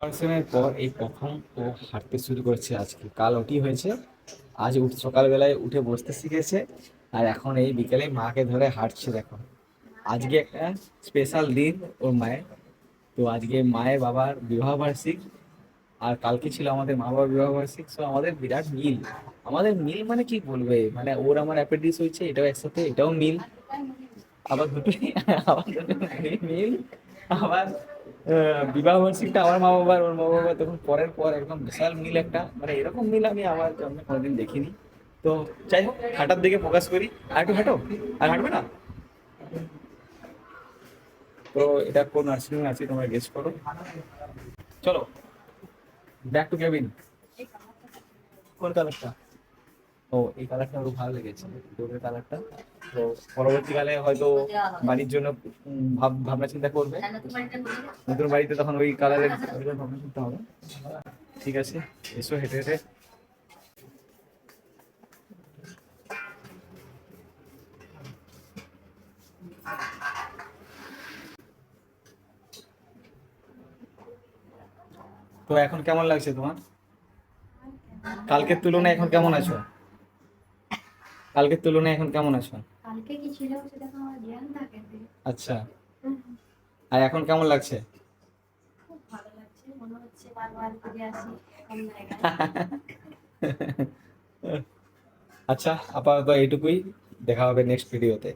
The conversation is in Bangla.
পড়াশোনার পর এই প্রথম ও হাঁটতে শুরু করছে আজকে। কাল ওটি হয়েছে, আজ সকালবেলায় উঠে বসতে শিখেছে, আর এখন এই বিকেলে মাকে ধরে হাঁটছে। দেখো, আজকে একটা স্পেশাল দিন ওর মায়ের। তো আজকে মায়ের বাবার বিবাহ বার্ষিক, আর কালকে ছিল আমাদের মা বাবার বিবাহ বার্ষিক। সো আমাদের বিরাট মিল। আমাদের মিল মানে কি বলবে, মানে ওর আমার অ্যাপেন্ডিক্স হয়েছে, এটাও একসাথে, এটাও মিল। আবার দুটোই আবার দুটো মিল। আবার বিবাহ বার্ষিকটা আমার মা বাবার, ওর মা বাবা তখন পরের পর একদম বিশাল মিল একটা, মানে এরকম মিল আমি আমার জন্মে কোনোদিন দেখিনি। তো যাই হোক, হাঁটার দিকে ফোকাস করি। আর একটু হাঁটো। আর হাঁটবে না? তো এটা কোন নার্সিং আছে তোমরা গেস করো। চলো, ব্যাক টু কেবিন। কোন কালারটা? ও, এই কালারটা ওর ভালো লেগেছে, ডোরের কালারটা। তো পরবর্তীকালে হয়তো বাড়ির জন্য ভাবনা চিন্তা করবে। নতুন বাড়িতে তখন ওই কালারের ভাবনা চিন্তা হবে। ঠিক আছে, এসো হেঁটে হেঁটে। তো এখন কেমন লাগছে তোমার? কালকের তুলনায় এখন কেমন আছো? কালকের তুলনায় এখন কেমন আছো? কালকে কি ছিল সেটা তো আমার জ্ঞান থাকে না। আচ্ছা, আর এখন কেমন লাগছে? খুব ভালো লাগছে, মনে হচ্ছে বারবার ফিরে আসি কোন জায়গায়। আচ্ছা, আপাতত এইটুকুই। দেখা হবে নেক্সট ভিডিওতে।